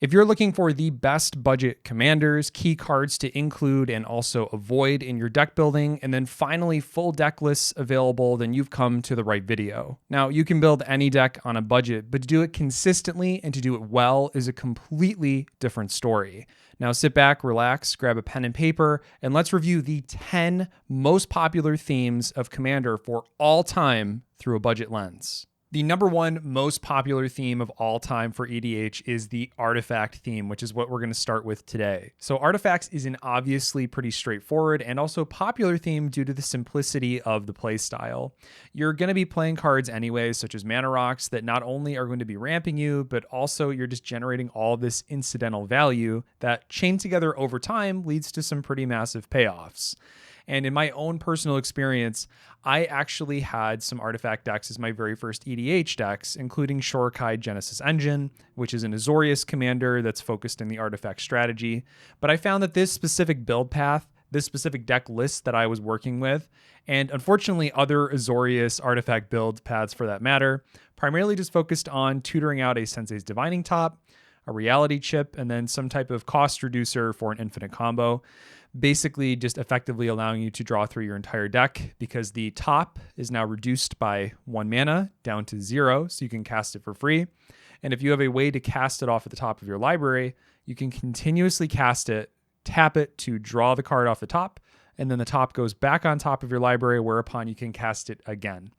If you're looking for the best budget commanders, key cards to include and also avoid in your deck building, and then finally full deck lists available, then you've come to the right video. Now, you can build any deck on a budget, but to do it consistently and to do it well is a completely different story. Now sit back, relax, grab a pen and paper, and let's review the 10 most popular themes of Commander for all time through a budget lens. The number one most popular theme of all time for EDH is the artifact theme, which is what we're going to start with today. So artifacts is an obviously pretty straightforward and also popular theme due to the simplicity of the playstyle. You're going to be playing cards anyways, such as mana rocks, that not only are going to be ramping you, but also you're just generating all this incidental value that chained together over time leads to some pretty massive payoffs. And in my own personal experience, I actually had some artifact decks as my very first EDH decks, including Shorekai Genesis Engine, which is an Azorius commander that's focused in the artifact strategy. But I found that this specific build path, this specific deck list that I was working with, and unfortunately other Azorius artifact build paths for that matter, primarily just focused on tutoring out a Sensei's Divining Top, a reality chip, and then some type of cost reducer for an infinite combo. Basically just effectively allowing you to draw through your entire deck because the top is now reduced by 1 mana down to 0, so you can cast it for free. And if you have a way to cast it off at the top of your library, you can continuously cast it, tap it to draw the card off the top, and then the top goes back on top of your library, whereupon you can cast it again.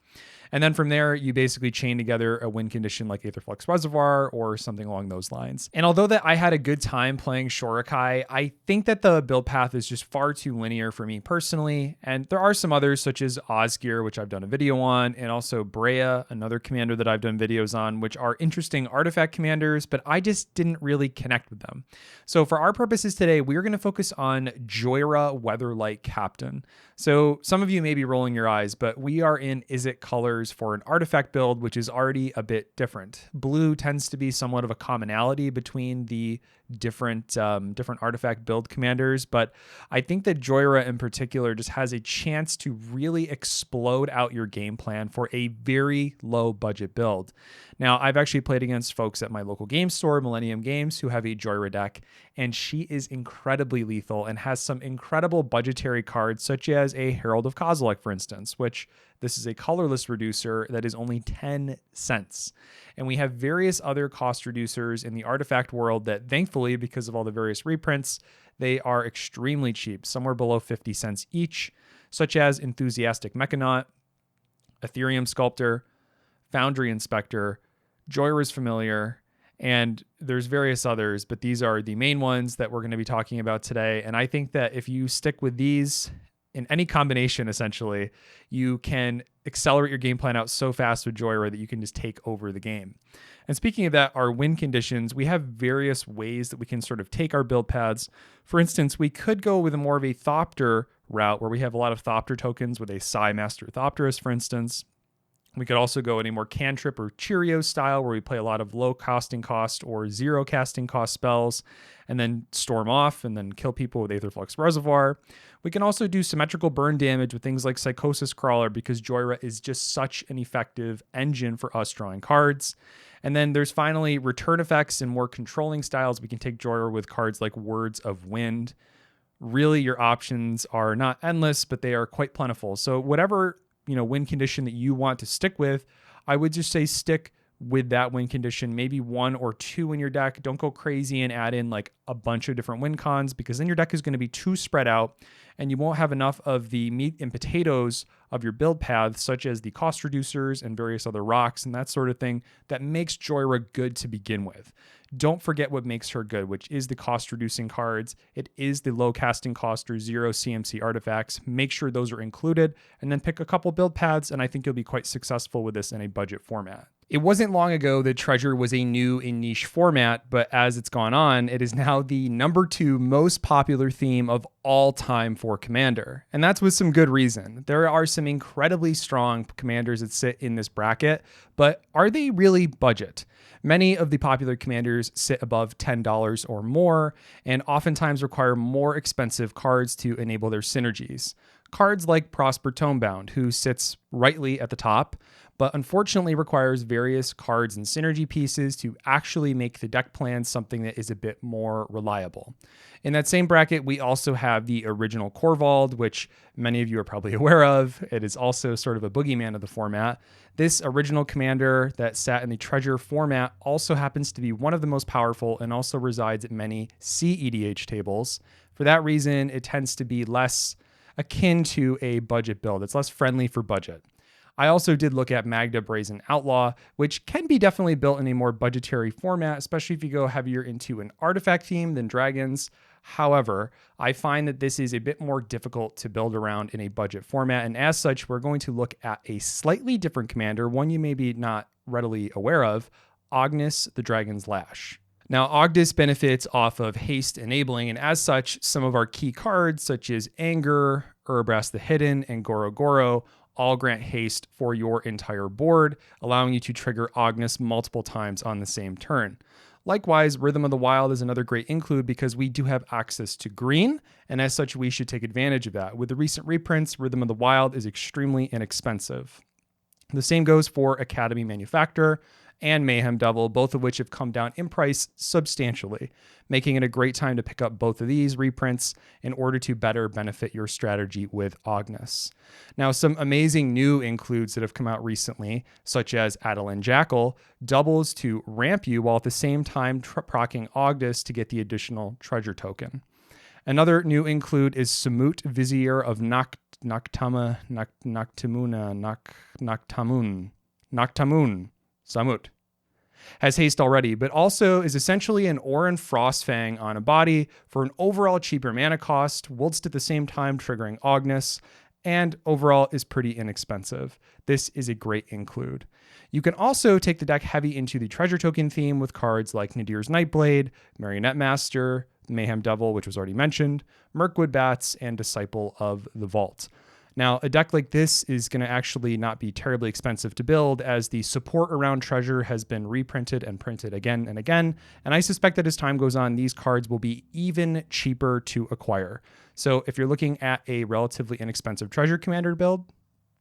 And then from there, you basically chain together a win condition like Aetherflux Reservoir or something along those lines. And although that I had a good time playing Shorekai, I think that the build path is just far too linear for me personally. And there are some others such as Osgir, which I've done a video on, and also Brea, another commander that I've done videos on, which are interesting artifact commanders, but I just didn't really connect with them. So for our purposes today, we're going to focus on Jhoira Weatherlight Captain. So some of you may be rolling your eyes, but we are in Izzet colors for an artifact build, which is already a bit different. Blue tends to be somewhat of a commonality between the different artifact build commanders, but I think that Jhoira in particular just has a chance to really explode out your game plan for a very low budget build. Now, I've actually played against folks at my local game store, Millennium Games, who have a Jhoira deck, and she is incredibly lethal and has some incredible budgetary cards, such as a Herald of Kozilek, for instance, which this is a colorless reducer that is only 10 cents. And we have various other cost reducers in the artifact world that thankfully, because of all the various reprints, they are extremely cheap, somewhere below 50 cents each, such as Enthusiastic Mechanaut, Ethereum Sculptor, Foundry Inspector, Jhoira's Familiar, and there's various others, but these are the main ones that we're going to be talking about today. And I think that if you stick with these in any combination, essentially, you can accelerate your game plan out so fast with Jhoira that you can just take over the game. And speaking of that, our win conditions, we have various ways that we can sort of take our build paths. For instance, we could go with a more of a Thopter route where we have a lot of Thopter tokens with a Psi Master Thopterus, for instance. We could also go in a more cantrip or Cheerios style where we play a lot of low casting cost or zero casting cost spells and then storm off and then kill people with Aetherflux Reservoir. We can also do symmetrical burn damage with things like Psychosis Crawler because Jhoira is just such an effective engine for us drawing cards. And then there's finally return effects and more controlling styles. We can take Jhoira with cards like Words of Wind. Really, your options are not endless, but they are quite plentiful. So whatever win condition that you want to stick with, I would just say stick with that win condition, maybe 1 or 2 in your deck. Don't go crazy and add in like a bunch of different win cons because then your deck is going to be too spread out and you won't have enough of the meat and potatoes of your build paths, such as the cost reducers and various other rocks and that sort of thing that makes Jhoira good to begin with. Don't forget what makes her good, which is the cost reducing cards. It is the low casting cost or 0 CMC artifacts. Make sure those are included and then pick a couple build paths, and I think you'll be quite successful with this in a budget format. It wasn't long ago that Treasure was a new and niche format, but as it's gone on, it is now the number 2 most popular theme of all time for Commander. And that's with some good reason. There are some incredibly strong commanders that sit in this bracket, but are they really budget? Many of the popular commanders sit above $10 or more, and oftentimes require more expensive cards to enable their synergies. Cards like Prosper Tomebound, who sits rightly at the top, but unfortunately requires various cards and synergy pieces to actually make the deck plan something that is a bit more reliable. In that same bracket, we also have the original Korvald, which many of you are probably aware of. It is also sort of a boogeyman of the format. This original commander that sat in the treasure format also happens to be one of the most powerful and also resides at many EDH tables. For that reason, it tends to be less akin to a budget build. It's less friendly for budget. I also did look at Magda Brazen Outlaw, which can be definitely built in a more budgetary format, especially if you go heavier into an artifact theme than dragons. However, I find that this is a bit more difficult to build around in a budget format, and as such, we're going to look at a slightly different commander, one you may be not readily aware of, Ognis the Dragon's Lash. Now, Ognis benefits off of haste enabling, and as such, some of our key cards, such as Anger, Urbrass the Hidden, and Goro Goro, all grant haste for your entire board, allowing you to trigger Ognis multiple times on the same turn. Likewise, Rhythm of the Wild is another great include because we do have access to green, and as such, we should take advantage of that. With the recent reprints, Rhythm of the Wild is extremely inexpensive. The same goes for Academy Manufacturer and Mayhem Devil, both of which have come down in price substantially, making it a great time to pick up both of these reprints in order to better benefit your strategy with Ognis. Now, some amazing new includes that have come out recently, such as Adeline Jackal, doubles to ramp you while at the same time proccing Ognis to get the additional treasure token. Another new include is Samut, Vizier of Noctamun, Samut. Has haste already, but also is essentially an Orin Frostfang on a body for an overall cheaper mana cost, whilst at the same time triggering Ognis, and overall is pretty inexpensive. This is a great include. You can also take the deck heavy into the treasure token theme with cards like Nadir's Nightblade, Marionette Master, Mayhem Devil, which was already mentioned, Mirkwood Bats, and Disciple of the Vault. Now, a deck like this is going to actually not be terribly expensive to build, as the support around treasure has been reprinted and printed again and again, and I suspect that as time goes on, these cards will be even cheaper to acquire. So if you're looking at a relatively inexpensive treasure commander build,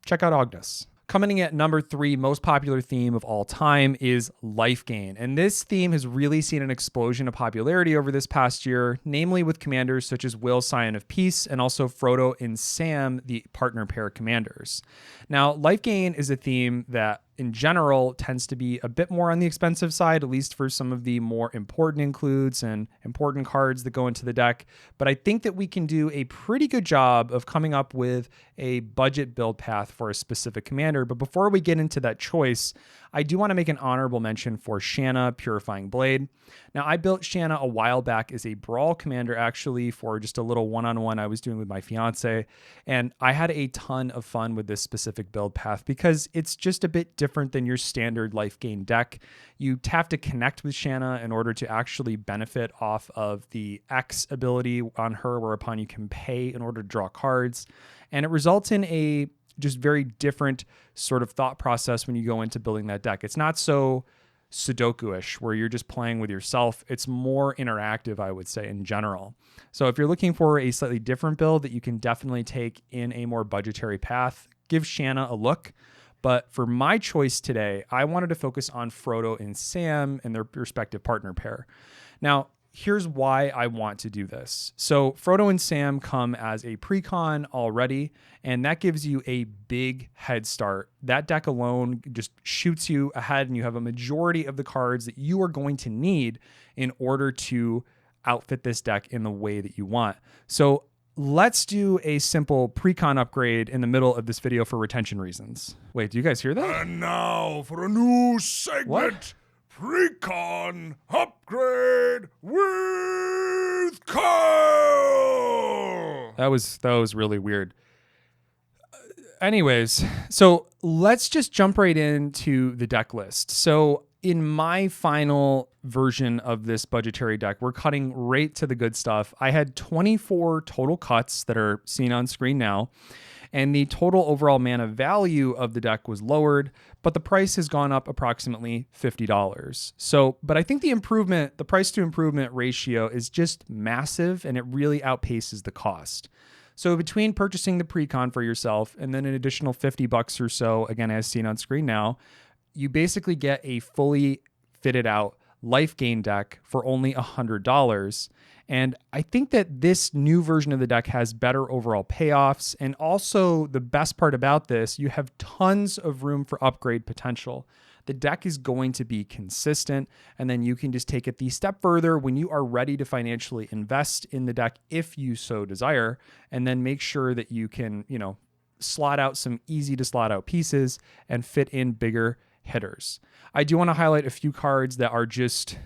check out Ognis. Coming in at number 3, most popular theme of all time is Lifegain. And this theme has really seen an explosion of popularity over this past year, namely with commanders such as Will, Scion of Peace, and also Frodo and Sam, the partner pair commanders. Now, Lifegain is a theme that in general tends to be a bit more on the expensive side, at least for some of the more important includes and important cards that go into the deck. But I think that we can do a pretty good job of coming up with a budget build path for a specific commander. But before we get into that choice, I do want to make an honorable mention for Shanna Purifying Blade. Now, I built Shanna a while back as a Brawl commander, actually, for just a little one-on-one I was doing with my fiance, and I had a ton of fun with this specific build path because it's just a bit different than your standard Lifegain deck. You have to connect with Shanna in order to actually benefit off of the X ability on her, whereupon you can pay in order to draw cards, and it results in a just very different sort of thought process when you go into building that deck. It's not so Sudoku-ish where you're just playing with yourself. It's more interactive, I would say, in general. So if you're looking for a slightly different build that you can definitely take in a more budgetary path, give Shanna a look. But for my choice today, I wanted to focus on Frodo and Sam and their respective partner pair. Now, here's why I want to do this. So Frodo and Sam come as a precon already, and that gives you a big head start. That deck alone just shoots you ahead, and you have a majority of the cards that you are going to need in order to outfit this deck in the way that you want. So let's do a simple precon upgrade in the middle of this video for retention reasons. Wait, do you guys hear that? And now for a new segment. What? Precon Upgrade with Kyle! That was really weird. Anyways, so let's just jump right into the deck list. So in my final version of this budgetary deck, we're cutting right to the good stuff. I had 24 total cuts that are seen on screen now, and the total overall mana value of the deck was lowered, but the price has gone up approximately $50. So, but I think the price to improvement ratio is just massive, and it really outpaces the cost. So between purchasing the pre-con for yourself and then an additional $50 or so, again, as seen on screen now, you basically get a fully fitted out Lifegain deck for only $100. And I think that this new version of the deck has better overall payoffs. And also, the best part about this, you have tons of room for upgrade potential. The deck is going to be consistent, and then you can just take it the step further when you are ready to financially invest in the deck if you so desire, and then make sure that you can, slot out some easy to slot out pieces and fit in bigger hitters. I do want to highlight a few cards that are just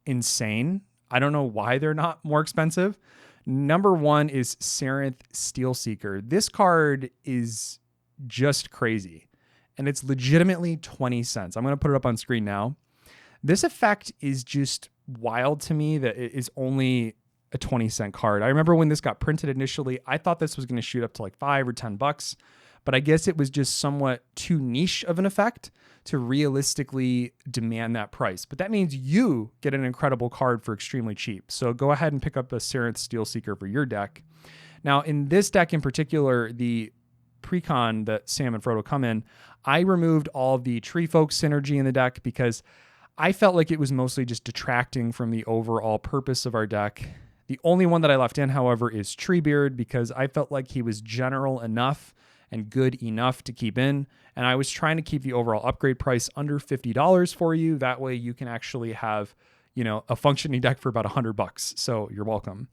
insane. I don't know why they're not more expensive. Number one is Sarenth Steelseeker. This card is just crazy, and it's legitimately 20 cents. I'm going to put it up on screen now. This effect is just wild to me that it is only a 20-cent card. I remember when this got printed initially, I thought this was going to shoot up to like $5 or $10, but I guess it was just somewhat too niche of an effect to realistically demand that price. But that means you get an incredible card for extremely cheap. So go ahead and pick up a Sarenth Steelseeker for your deck. Now, in this deck in particular, the pre-con that Sam and Frodo come in, I removed all the Tree Folk synergy in the deck because I felt like it was mostly just detracting from the overall purpose of our deck. The only one that I left in, however, is Treebeard because I felt like he was general enough and good enough to keep in. And I was trying to keep the overall upgrade price under $50 for you. That way you can actually have, a functioning deck for about $100. So you're welcome.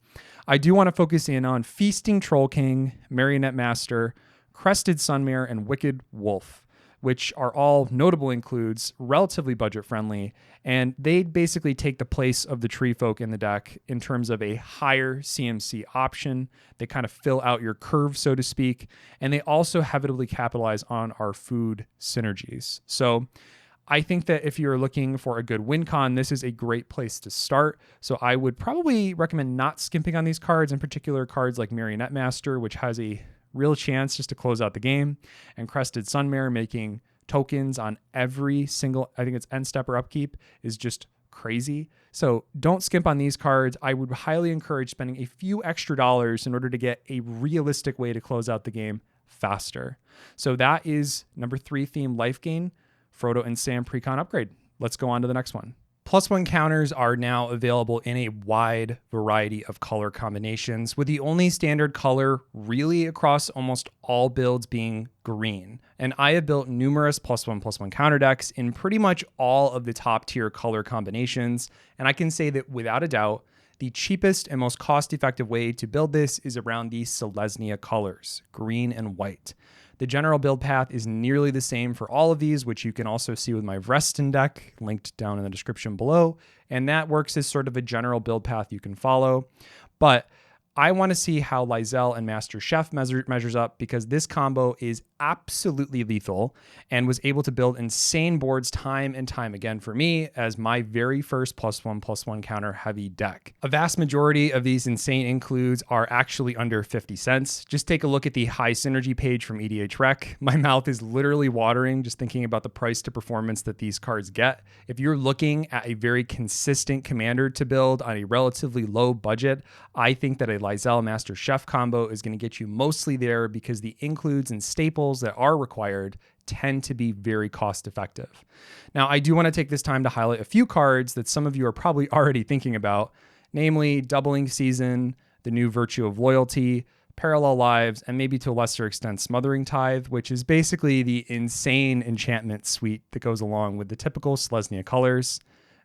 I do want to focus in on Feasting Troll King, Marionette Master, Crested Sunmare, and Wicked Wolf, which are all notable includes, relatively budget friendly, and they basically take the place of the Tree Folk in the deck in terms of a higher CMC option. They kind of fill out your curve, so to speak, and they also heavily capitalize on our food synergies. So I think that if you're looking for a good win con, this is a great place to start. So I would probably recommend not skimping on these cards, in particular cards like Marionette Master, which has a real chance just to close out the game, and Crested Sunmare making tokens on every single, I think it's end step or upkeep, is just crazy. So don't skimp on these cards. I would highly encourage spending a few extra dollars in order to get a realistic way to close out the game faster. So that is number 3 theme, Lifegain, Frodo and Sam pre-con upgrade. Let's go on to the next one. +1 counters are now available in a wide variety of color combinations, with the only standard color really across almost all builds being green. And I have built numerous +1/+1 counter decks in pretty much all of the top tier color combinations, and I can say that without a doubt, the cheapest and most cost-effective way to build this is around the Selesnya colors, green and white. The general build path is nearly the same for all of these, which you can also see with my Vreston deck, linked down in the description below. And that works as sort of a general build path you can follow. But I want to see how Lysel and Master Chef measures up, because this combo is absolutely lethal and was able to build insane boards time and time again for me as my very first +1/+1 counter heavy deck. A vast majority of these insane includes are actually under 50 cents. Just take a look at the high synergy page from EDH Rec. My mouth is literally watering just thinking about the price to performance that these cards get. If you're looking at a very consistent commander to build on a relatively low budget, I think that a Lysel Master Chef combo is going to get you mostly there, because the includes and staples that are required tend to be very cost effective. Now, I do want to take this time to highlight a few cards that some of you are probably already thinking about, namely Doubling Season, the new Virtue of Loyalty, Parallel Lives, and maybe to a lesser extent Smothering Tithe, which is basically the insane enchantment suite that goes along with the typical Selesnya colors.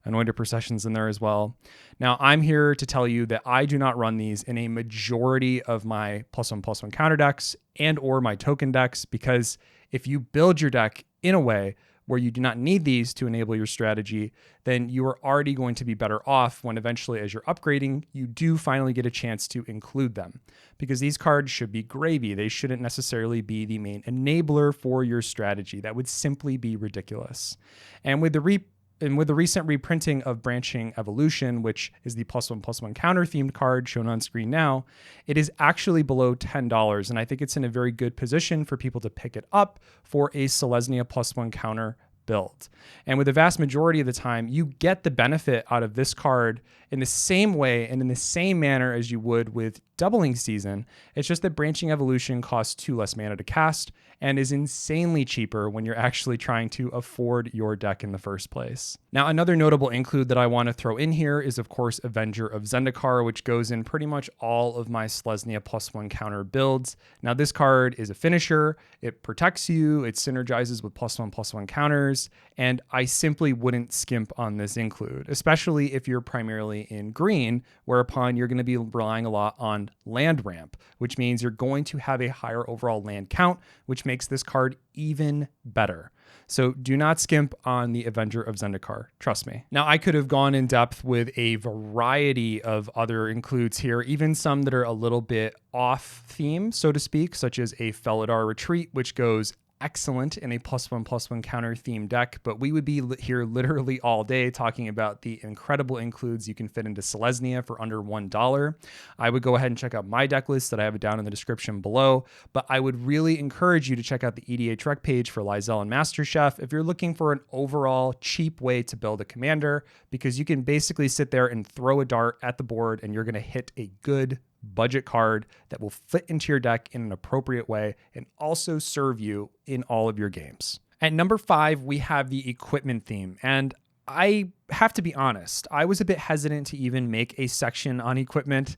Anointed Processions in there as well. Now, I'm here to tell you that I do not run these in a majority of my +1/+1 counter decks and or my token decks, because if you build your deck in a way where you do not need these to enable your strategy, then you are already going to be better off when eventually, as you're upgrading, you do finally get a chance to include them, because these cards should be gravy. They shouldn't necessarily be the main enabler for your strategy. That would simply be ridiculous. And with the recent reprinting of Branching Evolution, which is the +1/+1 counter themed card shown on screen now, it is actually below $10. And I think it's in a very good position for people to pick it up for a Selesnya +1 counter build. And with the vast majority of the time, you get the benefit out of this card in the same way and in the same manner as you would with doubling season. It's just that Branching Evolution costs 2 less mana to cast and is insanely cheaper when you're actually trying to afford your deck in the first place. Now, another notable include that I want to throw in here is, of course, Avenger of Zendikar, which goes in pretty much all of my Selesnya +1 counter builds. Now, this card is a finisher. It protects you. It synergizes with +1/+1 counters, and I simply wouldn't skimp on this include, especially if you're primarily in green, whereupon you're going to be relying a lot on land ramp, which means you're going to have a higher overall land count, which makes this card even better. So do not skimp on the Avenger of Zendikar, trust me. Now, I could have gone in depth with a variety of other includes here, even some that are a little bit off theme, so to speak, such as a Felidar Retreat, which goes excellent in a +1/+1 counter theme deck, but we would be here literally all day talking about the incredible includes you can fit into Selesnya for under $1. I would go ahead and check out my deck list that I have down in the description below, but I would really encourage you to check out the EDH rec page for Lysel and MasterChef if you're looking for an overall cheap way to build a commander, because you can basically sit there and throw a dart at the board and you're going to hit a good budget card that will fit into your deck in an appropriate way and also serve you in all of your games. At number 5, we have the equipment theme. And I have to be honest, I was a bit hesitant to even make a section on equipment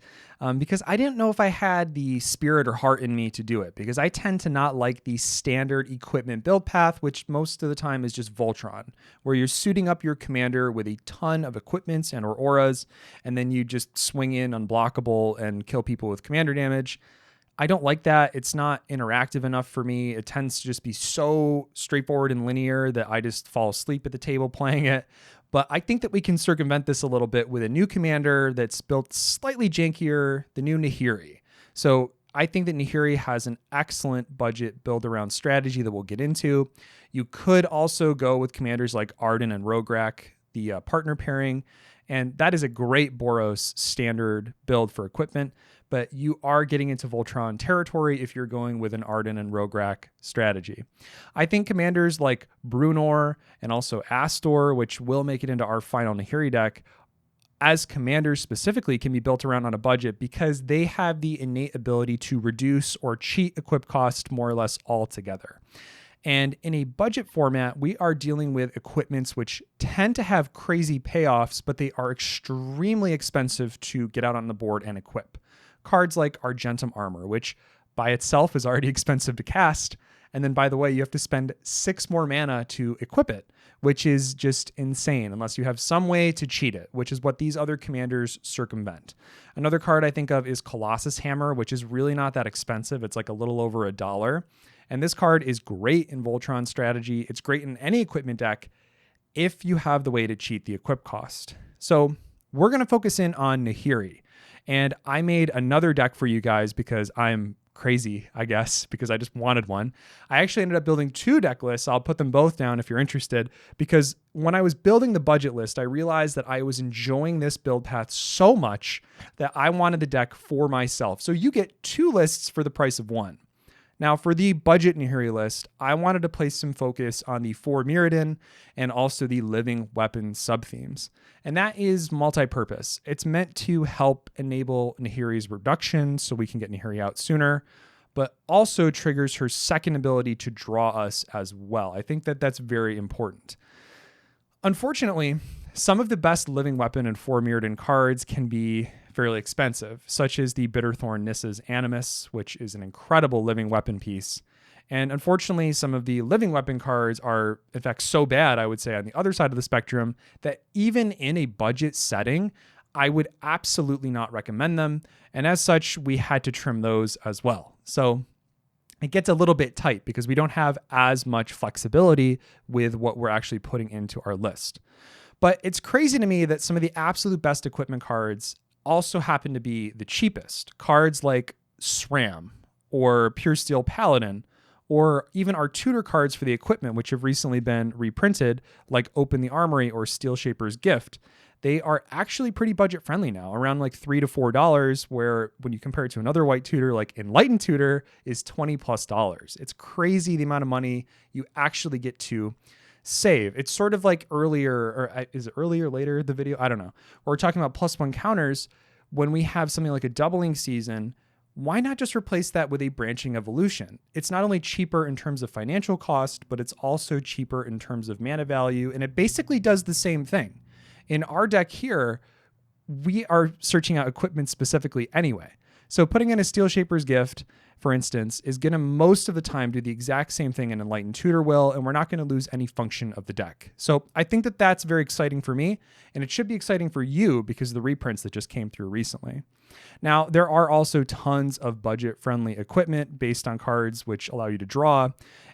because I didn't know if I had the spirit or heart in me to do it, because I tend to not like the standard equipment build path, which most of the time is just Voltron, where you're suiting up your commander with a ton of equipments and or auras, and then you just swing in unblockable and kill people with commander damage. I don't like that. It's not interactive enough for me. It tends to just be so straightforward and linear that I just fall asleep at the table playing it. But I think that we can circumvent this a little bit with a new commander that's built slightly jankier, the new Nahiri. So I think that Nahiri has an excellent budget build around strategy that we'll get into. You could also go with commanders like Arden and Rograk, the partner pairing, and that is a great Boros standard build for equipment, but you are getting into Voltron territory if you're going with an Arden and Rograk strategy. I think commanders like Brunor and also Astor, which will make it into our final Nahiri deck, as commanders specifically can be built around on a budget because they have the innate ability to reduce or cheat equip cost more or less altogether. And in a budget format, we are dealing with equipments which tend to have crazy payoffs, but they are extremely expensive to get out on the board and equip. Cards like Argentum Armor, which by itself is already expensive to cast. And then, by the way, you have to spend 6 more mana to equip it, which is just insane unless you have some way to cheat it, which is what these other commanders circumvent. Another card I think of is Colossus Hammer, which is really not that expensive. It's like a little over $1. And this card is great in Voltron strategy. It's great in any equipment deck if you have the way to cheat the equip cost. So we're going to focus in on Nahiri. And I made another deck for you guys because I'm crazy, I guess, because I just wanted one. I actually ended up building 2 deck lists. I'll put them both down if you're interested, because when I was building the budget list, I realized that I was enjoying this build path so much that I wanted the deck for myself. So you get 2 lists for the price of 1. Now, for the budget Nahiri list, I wanted to place some focus on the 4 Mirrodin and also the living weapon sub-themes. And that is multi-purpose. It's meant to help enable Nahiri's reduction so we can get Nahiri out sooner, but also triggers her second ability to draw us as well. I think that that's very important. Unfortunately, some of the best living weapon and 4 Mirrodin cards can be fairly expensive, such as the Bitterthorn Nissa's Animus, which is an incredible living weapon piece. And unfortunately, some of the living weapon cards are, in fact, so bad, I would say, on the other side of the spectrum, that even in a budget setting, I would absolutely not recommend them. And as such, we had to trim those as well. So it gets a little bit tight because we don't have as much flexibility with what we're actually putting into our list. But it's crazy to me that some of the absolute best equipment cards also happen to be the cheapest. Cards like SRAM or Pure Steel Paladin, or even our tutor cards for the equipment, which have recently been reprinted, like Open the Armory or Steel Shaper's Gift. They are actually pretty budget friendly now, around like $3 to $4, where when you compare it to another white tutor like Enlightened Tutor is $20+. It's crazy the amount of money you actually get to save. It's sort of like earlier, or is it earlier, later, the video? I don't know. We're talking about +1 counters. when we have something like a doubling season, why not just replace that with a branching evolution? It's not only cheaper in terms of financial cost, but it's also cheaper in terms of mana value, and it basically does the same thing. In our deck here, we are searching out equipment specifically anyway. So putting in a Steel Shaper's Gift, for instance, is going to most of the time do the exact same thing an Enlightened Tutor will, and we're not going to lose any function of the deck. So I think that that's very exciting for me, and it should be exciting for you because of the reprints that just came through recently. Now, there are also tons of budget-friendly equipment based on cards which allow you to draw,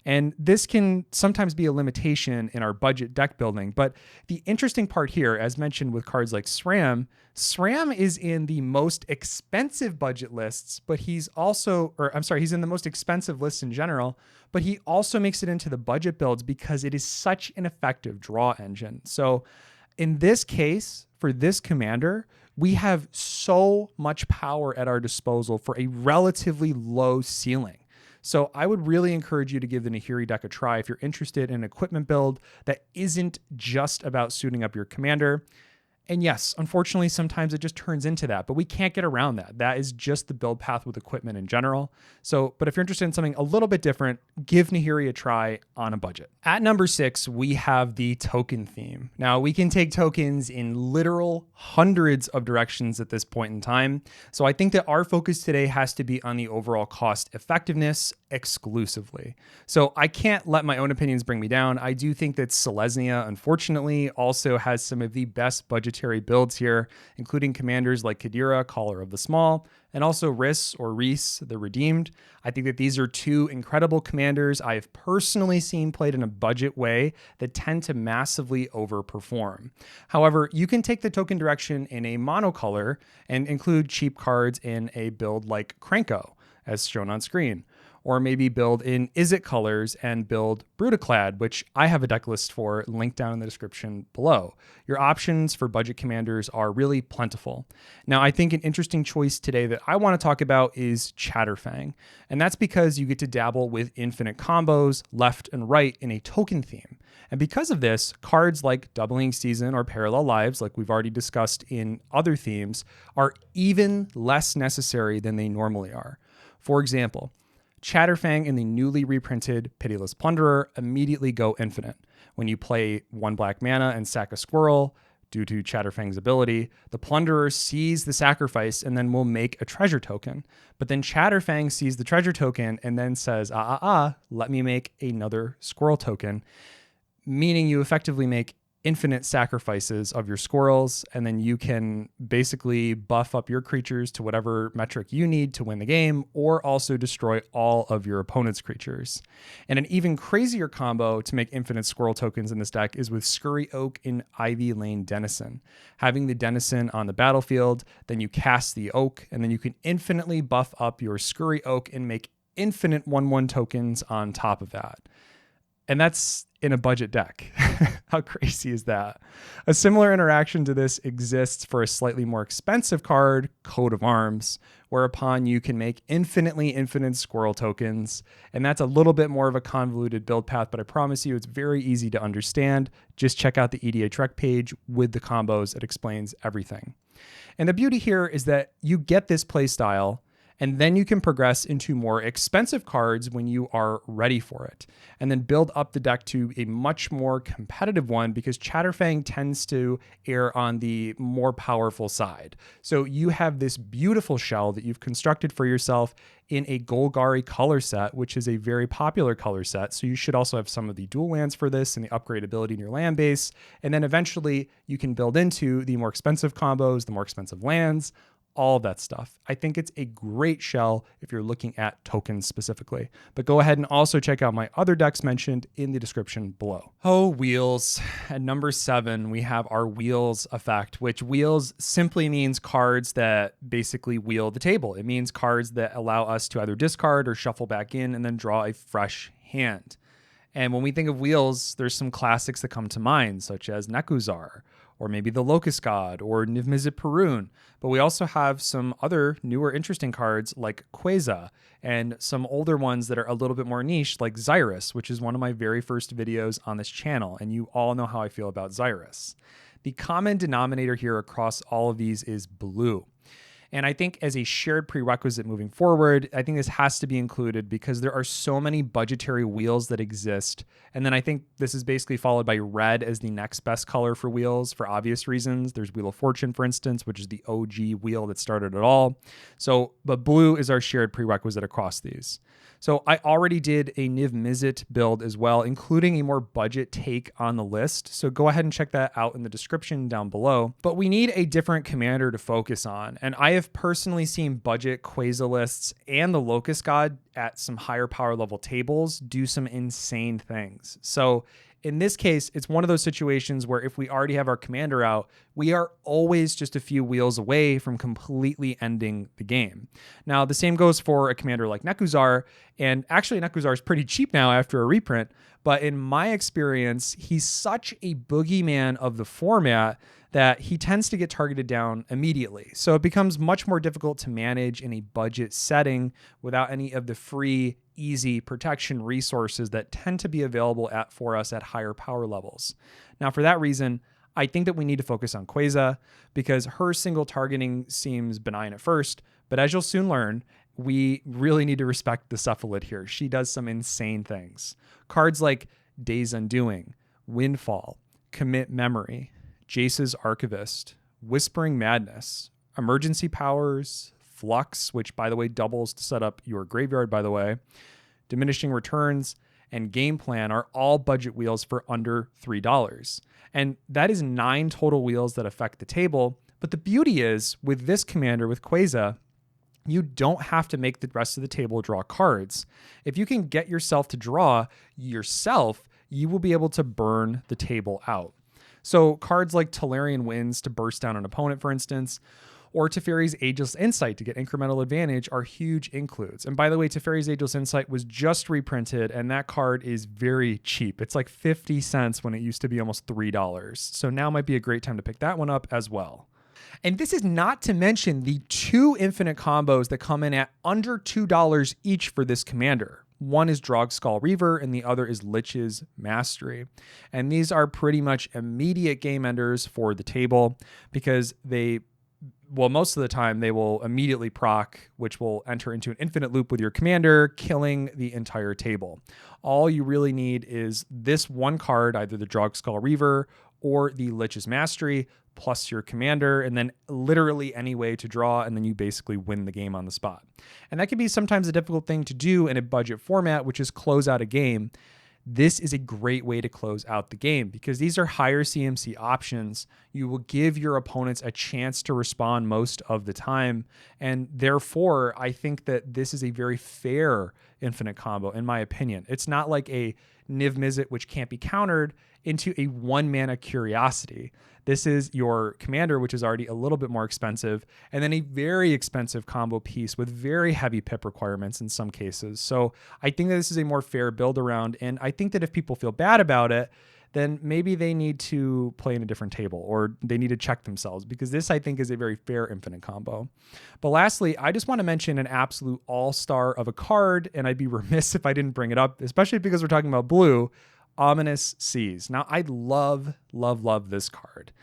and this can sometimes be a limitation in our budget deck building. But the interesting part here, as mentioned with cards like SRAM is in the most expensive budget lists, but he's in the most expensive lists in general, but he also makes it into the budget builds because it is such an effective draw engine. So in this case, for this commander, we have so much power at our disposal for a relatively low ceiling. So I would really encourage you to give the Nahiri deck a try if you're interested in an equipment build that isn't just about suiting up your commander. And yes, unfortunately, sometimes it just turns into that, but we can't get around that. That is just the build path with equipment in general. But if you're interested in something a little bit different, give Nahiri a try on a budget. At number 6, we have the token theme. Now, we can take tokens in literal hundreds of directions at this point in time. So I think that our focus today has to be on the overall cost effectiveness exclusively. So I can't let my own opinions bring me down. I do think that Selesnya, unfortunately, also has some of the best budgetary builds here, including commanders like Kadira, Caller of the Small, and also Rhys or Reese, the Redeemed. I think that these are two incredible commanders I have personally seen played in a budget way that tend to massively overperform. However, you can take the token direction in a monocolor and include cheap cards in a build like Krenko, as shown on screen. Or maybe build in Izzet colors and build Brutaclad, which I have a deck list for, linked down in the description below. Your options for budget commanders are really plentiful. Now, I think an interesting choice today that I want to talk about is Chatterfang, and that's because you get to dabble with infinite combos left and right in a token theme. And because of this, cards like Doubling Season or Parallel Lives, like we've already discussed in other themes, are even less necessary than they normally are. For example, Chatterfang and the newly reprinted Pitiless Plunderer immediately go infinite. When you play 1 black mana and sack a squirrel, due to Chatterfang's ability, the Plunderer sees the sacrifice and then will make a treasure token. But then Chatterfang sees the treasure token and then says, let me make another squirrel token, meaning you effectively make infinite sacrifices of your squirrels, and then you can basically buff up your creatures to whatever metric you need to win the game, or also destroy all of your opponent's creatures. And an even crazier combo to make infinite squirrel tokens in this deck is with Scurry Oak and Ivy Lane Denizen. Having the Denizen on the battlefield, then you cast the Oak, and then you can infinitely buff up your Scurry Oak and make infinite 1/1 tokens on top of that. And that's in a budget deck. How crazy is that? A similar interaction to this exists for a slightly more expensive card, Coat of Arms, whereupon you can make infinite squirrel tokens. And that's a little bit more of a convoluted build path, but I promise you it's very easy to understand. Just check out the EDH rec page with the combos. It explains everything. And the beauty here is that you get this play style, and then you can progress into more expensive cards when you are ready for it, and then build up the deck to a much more competitive one because Chatterfang tends to err on the more powerful side. So you have this beautiful shell that you've constructed for yourself in a Golgari color set, which is a very popular color set. So you should also have some of the dual lands for this and the upgradability in your land base. And then eventually you can build into the more expensive combos, the more expensive lands, all of that stuff. I think it's a great shell if you're looking at tokens specifically. But go ahead and also check out my other decks mentioned in the description below. Oh, wheels. At number 7, we have our wheels effect, which wheels simply means cards that basically wheel the table. It means cards that allow us to either discard or shuffle back in and then draw a fresh hand. And when we think of wheels, there's some classics that come to mind, such as Nekuzar, or maybe the Locust God, or Niv-Mizzet Perun. But we also have some other newer interesting cards like Queza, and some older ones that are a little bit more niche like Xyrus, which is one of my very first videos on this channel, and you all know how I feel about Xyrus. The common denominator here across all of these is blue. And I think as a shared prerequisite moving forward, I think this has to be included because there are so many budgetary wheels that exist. And then I think this is basically followed by red as the next best color for wheels for obvious reasons. There's Wheel of Fortune, for instance, which is the OG wheel that started it all. But blue is our shared prerequisite across these. So I already did a Niv Mizzet build as well, including a more budget take on the list. So go ahead and check that out in the description down below. But we need a different commander to focus on. And I have personally seen budget Quasar lists and the Locust God at some higher power level tables do some insane things. So in this case, it's one of those situations where if we already have our commander out, we are always just a few wheels away from completely ending the game. Now, the same goes for a commander like Nekuzar, and actually Nekuzar is pretty cheap now after a reprint, but in my experience, he's such a boogeyman of the format that he tends to get targeted down immediately. So it becomes much more difficult to manage in a budget setting without any of the free, easy protection resources that tend to be available for us at higher power levels. Now, for that reason, I think that we need to focus on Quasar because her single targeting seems benign at first, but as you'll soon learn, we really need to respect the Cephalid here. She does some insane things. Cards like Day's Undoing, Windfall, Commit Memory, Jace's Archivist, Whispering Madness, Emergency Powers, Flux, which by the way doubles to set up your graveyard, by the way, Diminishing Returns, and Game Plan are all budget wheels for under $3. And that is 9 total wheels that affect the table. But the beauty is, with this commander, with Quasar, you don't have to make the rest of the table draw cards. If you can get yourself to draw yourself, you will be able to burn the table out. So cards like Tolarian Winds to burst down an opponent, for instance, or Teferi's Ageless Insight to get incremental advantage are huge includes. And by the way, Teferi's Ageless Insight was just reprinted, and that card is very cheap. It's like 50 cents when it used to be almost $3. So now might be a great time to pick that one up as well. And this is not to mention the 2 infinite combos that come in at under $2 each for this commander. One is Drogskull Reaver, and the other is Lich's Mastery. And these are pretty much immediate game enders for the table because most of the time they will immediately proc, which will enter into an infinite loop with your commander, killing the entire table. All you really need is this one card, either the Drogskull Reaver or the Lich's Mastery, plus your commander, and then literally any way to draw, and then you basically win the game on the spot. And that can be sometimes a difficult thing to do in a budget format, which is close out a game. This is a great way to close out the game because these are higher CMC options. You will give your opponents a chance to respond most of the time. And therefore, I think that this is a very fair infinite combo, in my opinion. It's not like a Niv Mizzet, which can't be countered, into a 1-mana Curiosity. This is your commander, which is already a little bit more expensive, and then a very expensive combo piece with very heavy pip requirements in some cases. So I think that this is a more fair build around, and I think that if people feel bad about it, then maybe they need to play in a different table or they need to check themselves because this, I think, is a very fair infinite combo. But lastly, I just want to mention an absolute all-star of a card, and I'd be remiss if I didn't bring it up, especially because we're talking about blue, Ominous Seas. Now, I love this card.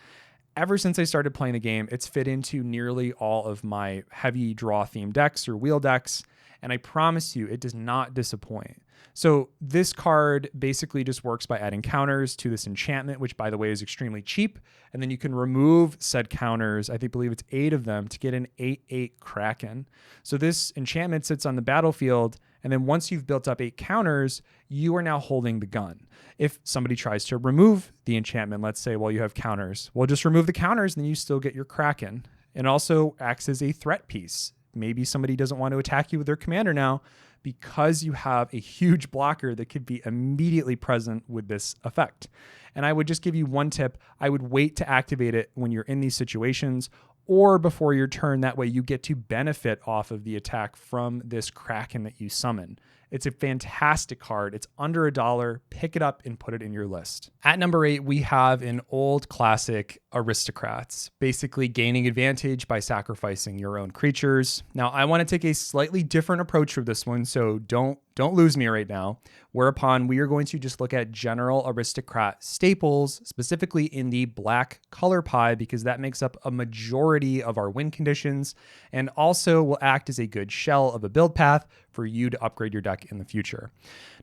Ever since I started playing the game, it's fit into nearly all of my heavy draw themed decks or wheel decks, and I promise you, it does not disappoint. So this card basically just works by adding counters to this enchantment, which by the way is extremely cheap. And then you can remove said counters. I believe it's 8 of them to get an 8/8 Kraken. So this enchantment sits on the battlefield. And then once you've built up 8 counters, you are now holding the gun. If somebody tries to remove the enchantment, let's say, while you have counters, well, just remove the counters and then you still get your Kraken. It also acts as a threat piece. Maybe somebody doesn't want to attack you with their commander now because you have a huge blocker that could be immediately present with this effect. And I would just give you one tip. I would wait to activate it when you're in these situations or before your turn. That way you get to benefit off of the attack from this Kraken that you summon. It's a fantastic card. It's under $1. Pick it up and put it in your list. At number 8, we have an old classic, Aristocrats, basically gaining advantage by sacrificing your own creatures. Now, I want to take a slightly different approach with this one, so don't lose me right now. Whereupon we are going to just look at general Aristocrat staples, specifically in the black color pie, because that makes up a majority of our win conditions and also will act as a good shell of a build path for you to upgrade your deck in the future.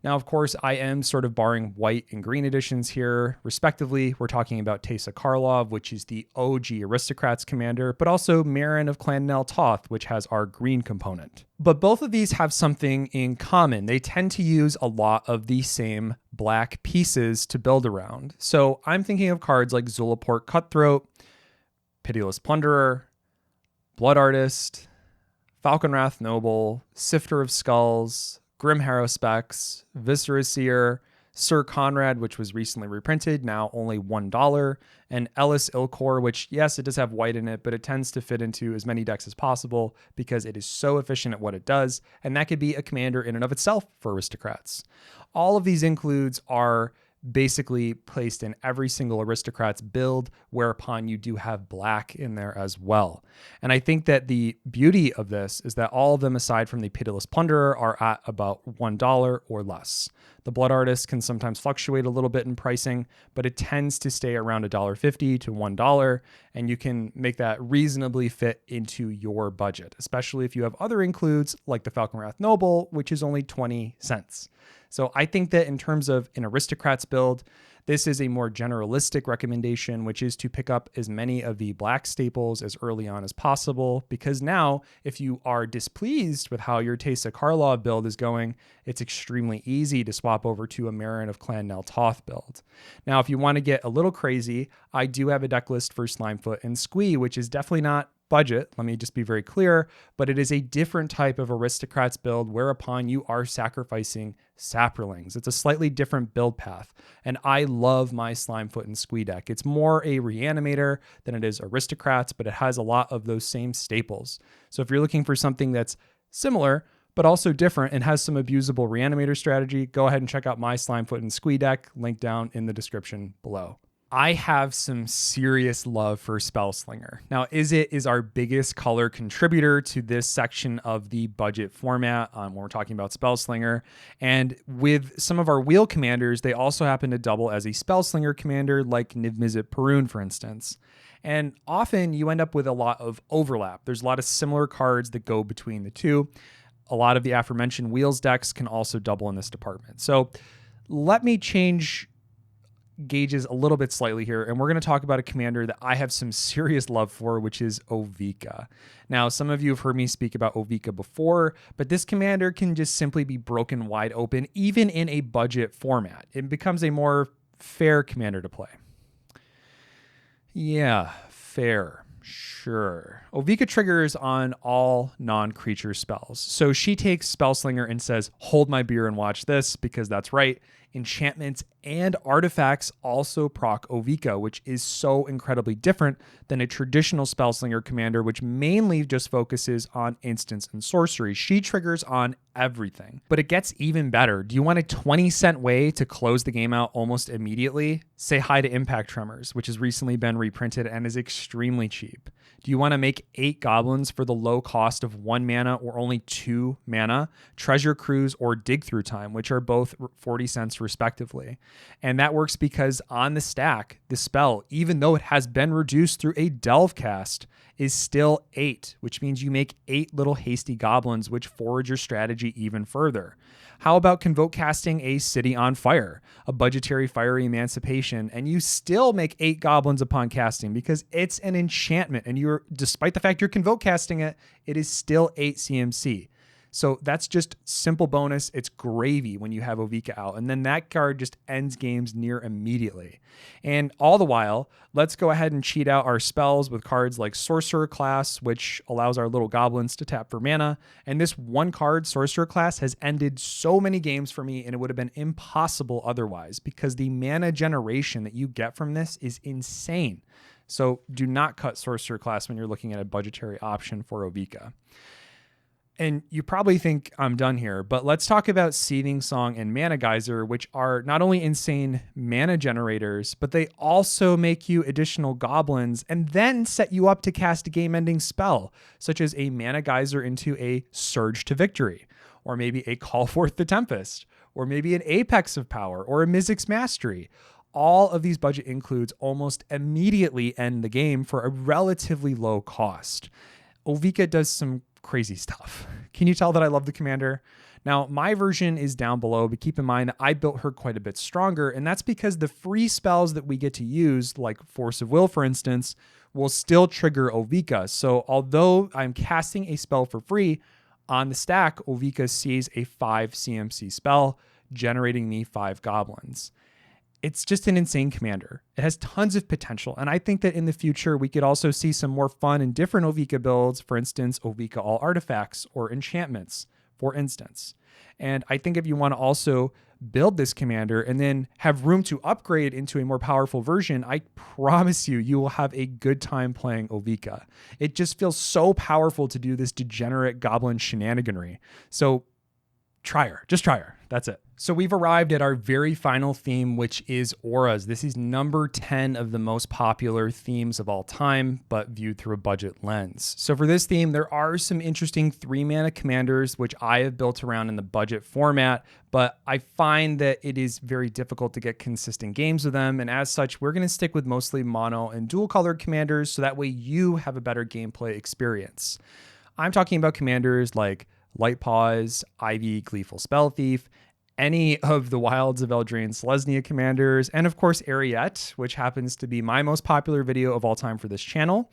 Now, of course, I am sort of barring white and green editions here, respectively. We're talking about Teysa Karlov, which is the OG Aristocrats commander, but also Marin of Clan Nel Toth, which has our green component. But both of these have something in common. They tend to use a lot of the same black pieces to build around. So I'm thinking of cards like Zulaport Cutthroat, Pitiless Plunderer, Blood Artist, Falconwrath Noble, Sifter of Skulls, Grim Harrowspex, Viscera Seer, Sir Conrad, which was recently reprinted, now only $1, and Ellis Ilkor, which, yes, it does have white in it, but it tends to fit into as many decks as possible because it is so efficient at what it does, and that could be a commander in and of itself for Aristocrats. All of these includes are basically placed in every single Aristocrats build, whereupon you do have black in there as well. And I think that the beauty of this is that all of them, aside from the Pitiless Plunderer, are at about $1 or less. The Blood Artist can sometimes fluctuate a little bit in pricing, but it tends to stay around $1.50 to $1, and you can make that reasonably fit into your budget, especially if you have other includes like the Falconwrath Noble, which is only 20 cents. So I think that in terms of an Aristocrats build, this is a more generalistic recommendation, which is to pick up as many of the black staples as early on as possible, because now if you are displeased with how your Teysa Karlov build is going, it's extremely easy to swap over to a Marin of Clan Nel Toth build. Now, if you want to get a little crazy, I do have a deck list for Slimefoot and Squee, which is definitely not budget, let me just be very clear, but it is a different type of Aristocrats build whereupon you are sacrificing Saprolings. It's a slightly different build path, and I love my Slimefoot and Squee deck. It's more a Reanimator than it is Aristocrats, but it has a lot of those same staples. So if you're looking for something that's similar, but also different and has some abusable Reanimator strategy, go ahead and check out my Slimefoot and Squee deck, link down in the description below. I have some serious love for Spellslinger. Now, Izzet is our biggest color contributor to this section of the budget format when we're talking about Spellslinger. And with some of our wheel commanders, they also happen to double as a Spellslinger commander, like Niv-Mizzet Perun, for instance. And often you end up with a lot of overlap. There's a lot of similar cards that go between the two. A lot of the aforementioned wheels decks can also double in this department. So let me change gauges a little bit slightly here, and we're going to talk about a commander that I have some serious love for, which is Ovika. Now, some of you have heard me speak about Ovika before, but this commander can just simply be broken wide open, even in a budget format. It becomes a more fair commander to play. Yeah, fair. Sure. Ovika triggers on all non-creature spells. So she takes Spellslinger and says, hold my beer and watch this, because that's right. Enchantments and artifacts also proc Ovika, which is so incredibly different than a traditional Spellslinger commander, which mainly just focuses on instants and sorcery. She triggers on everything. But it gets even better. Do you want a 20-cent way to close the game out almost immediately? Say hi to Impact Tremors, which has recently been reprinted and is extremely cheap. Do you want to make 8 goblins for the low cost of 1 mana or only 2 mana? Treasure Cruise or Dig Through Time, which are both 40 cents respectively. And that works because on the stack, the spell, even though it has been reduced through a Delve cast, is still 8, which means you make 8 little hasty goblins, which forward your strategy even further. How about convoke casting a City on Fire, a budgetary fiery emancipation, and you still make 8 goblins upon casting because it's an enchantment, and you're, despite the fact you're convoke casting it, it is still 8 CMC. So that's just simple bonus. It's gravy when you have Ovika out. And then that card just ends games near immediately. And all the while, let's go ahead and cheat out our spells with cards like Sorcerer Class, which allows our little goblins to tap for mana. And this one card, Sorcerer Class, has ended so many games for me, and it would have been impossible otherwise because the mana generation that you get from this is insane. So do not cut Sorcerer Class when you're looking at a budgetary option for Ovika. And you probably think I'm done here, but let's talk about Seething Song and Mana Geyser, which are not only insane mana generators, but they also make you additional goblins and then set you up to cast a game-ending spell, such as a Mana Geyser into a Surge to Victory, or maybe a Call Forth the Tempest, or maybe an Apex of Power, or a Mizzix Mastery. All of these budget includes almost immediately end the game for a relatively low cost. Ovika does some crazy stuff. Can you tell that I love the commander? Now, my version is down below, but keep in mind that I built her quite a bit stronger, and that's because the free spells that we get to use, like Force of Will, for instance, will still trigger Ovika. So although I'm casting a spell for free, on the stack, Ovika sees a 5 CMC spell, generating me 5 goblins. It's just an insane commander. It has tons of potential, and I think that in the future we could also see some more fun and different Ovika builds, for instance, Ovika all artifacts or enchantments, for instance. And I think if you want to also build this commander and then have room to upgrade into a more powerful version, I promise you will have a good time playing Ovika. It just feels so powerful to do this degenerate goblin shenaniganry. So try her. Just try her. That's it. So we've arrived at our very final theme, which is auras. This is number 10 of the most popular themes of all time, but viewed through a budget lens. So for this theme, there are some interesting 3-mana commanders, which I have built around in the budget format, but I find that it is very difficult to get consistent games with them. And as such, we're going to stick with mostly mono and dual colored commanders, so that way you have a better gameplay experience. I'm talking about commanders like Light Paws, Ivy, Gleeful Spell Thief, any of the Wilds of Eldraine Selesnya commanders, and of course Ariette, which happens to be my most popular video of all time for this channel,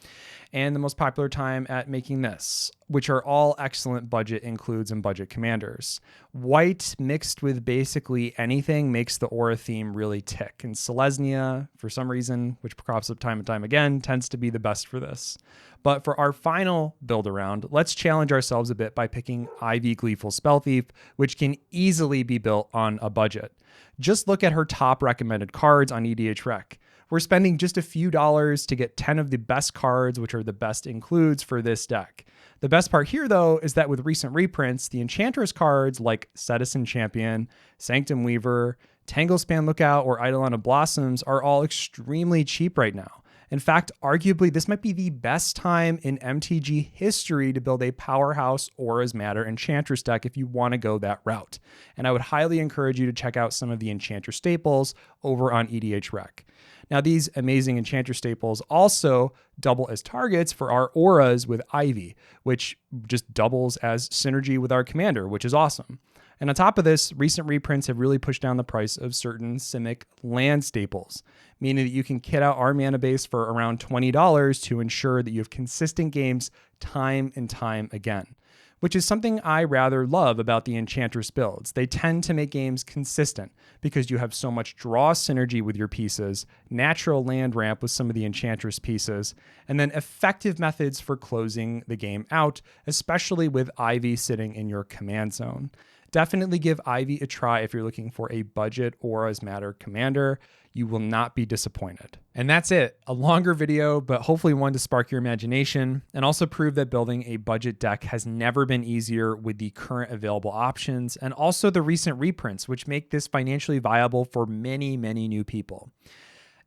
and the most popular time at making this, which are all excellent budget includes and budget commanders. White mixed with basically anything makes the aura theme really tick, and Selesnya, for some reason, which crops up time and time again, tends to be the best for this. But for our final build around, let's challenge ourselves a bit by picking Ivy Gleeful Spell Thief, which can easily be built on a budget. Just look at her top recommended cards on EDH Rec. We're spending just a few dollars to get 10 of the best cards, which are the best includes for this deck. The best part here, though, is that with recent reprints, the Enchantress cards like Citizen Champion, Sanctum Weaver, Tanglespan Lookout, or Eidolon of Blossoms are all extremely cheap right now. In fact, arguably, this might be the best time in MTG history to build a powerhouse Auras Matter Enchantress deck if you want to go that route. And I would highly encourage you to check out some of the Enchantress staples over on EDH Rec. Now, these amazing Enchantress staples also double as targets for our auras with Ivy, which just doubles as synergy with our commander, which is awesome. And on top of this, recent reprints have really pushed down the price of certain Simic land staples, meaning that you can kit out our mana base for around $20 to ensure that you have consistent games time and time again, which is something I rather love about the Enchantress builds. They tend to make games consistent because you have so much draw synergy with your pieces, natural land ramp with some of the Enchantress pieces, and then effective methods for closing the game out, especially with Ivy sitting in your command zone. Definitely give Ivy a try if you're looking for a budget Auras Matter commander. You will not be disappointed. And that's it. A longer video, but hopefully one to spark your imagination and also prove that building a budget deck has never been easier with the current available options and also the recent reprints, which make this financially viable for many, many new people.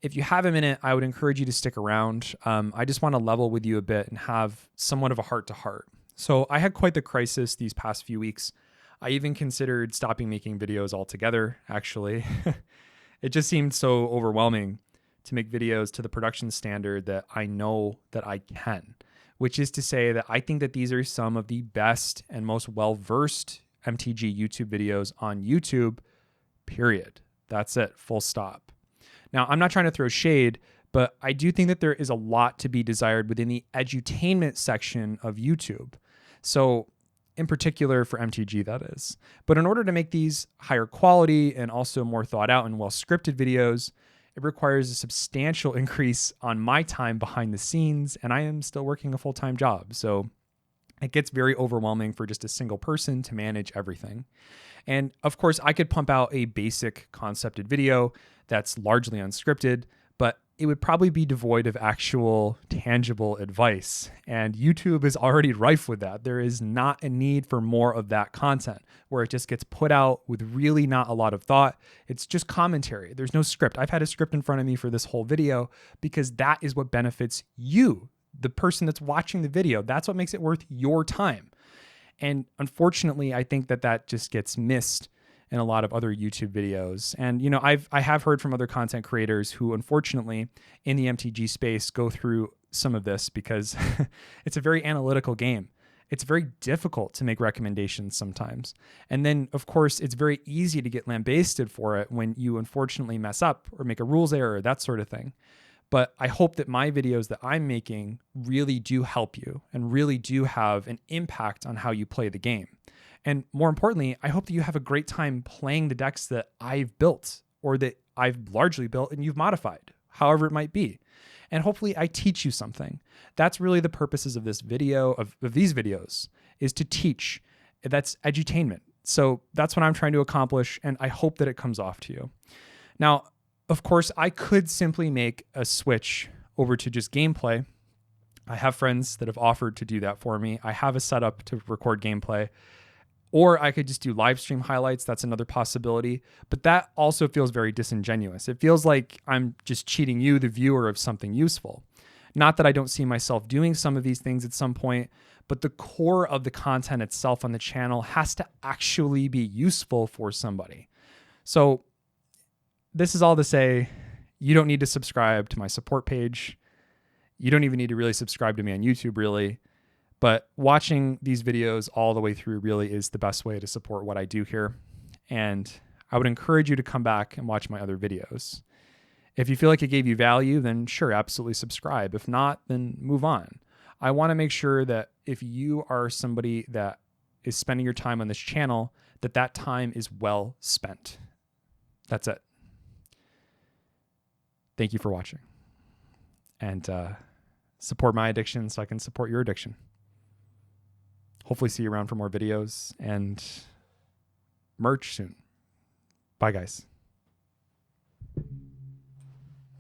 If you have a minute, I would encourage you to stick around. I just want to level with you a bit and have somewhat of a heart-to-heart. So I had quite the crisis these past few weeks. I even considered stopping making videos altogether, actually. It just seemed so overwhelming to make videos to the production standard that I know that I can, which is to say that I think that these are some of the best and most well-versed MTG YouTube videos on YouTube, period. That's it, full stop. Now, I'm not trying to throw shade, but I do think that there is a lot to be desired within the edutainment section of YouTube. So in particular for MTG, that is. But in order to make these higher quality and also more thought out and well-scripted videos, it requires a substantial increase on my time behind the scenes, and I am still working a full-time job. So it gets very overwhelming for just a single person to manage everything. And of course, I could pump out a basic concepted video that's largely unscripted, but it would probably be devoid of actual tangible advice. And YouTube is already rife with that. There is not a need for more of that content where it just gets put out with really not a lot of thought. It's just commentary. There's no script. I've had a script in front of me for this whole video because that is what benefits you, the person that's watching the video. That's what makes it worth your time. And unfortunately, I think that just gets missed in a lot of other YouTube videos. And, you know, I have heard from other content creators who, unfortunately, in the MTG space go through some of this because it's a very analytical game. It's very difficult to make recommendations sometimes. And then, of course, it's very easy to get lambasted for it when you unfortunately mess up or make a rules error, that sort of thing. But I hope that my videos that I'm making really do help you and really do have an impact on how you play the game. And more importantly, I hope that you have a great time playing the decks that I've built or that I've largely built and you've modified, however it might be. And hopefully I teach you something. That's really the purposes of this video, of these videos, is to teach. That's edutainment. So that's what I'm trying to accomplish, and I hope that it comes off to you. Now, of course, I could simply make a switch over to just gameplay. I have friends that have offered to do that for me. I have a setup to record gameplay. Or I could just do live stream highlights. That's another possibility. But that also feels very disingenuous. It feels like I'm just cheating you, the viewer, of something useful. Not that I don't see myself doing some of these things at some point, but the core of the content itself on the channel has to actually be useful for somebody. So this is all to say, you don't need to subscribe to my support page. You don't even need to really subscribe to me on YouTube, really. But watching these videos all the way through really is the best way to support what I do here. And I would encourage you to come back and watch my other videos. If you feel like it gave you value, then sure, absolutely subscribe. If not, then move on. I want to make sure that if you are somebody that is spending your time on this channel, that time is well spent. That's it. Thank you for watching. And support my addiction so I can support your addiction. Hopefully see you around for more videos and merch soon. Bye, guys.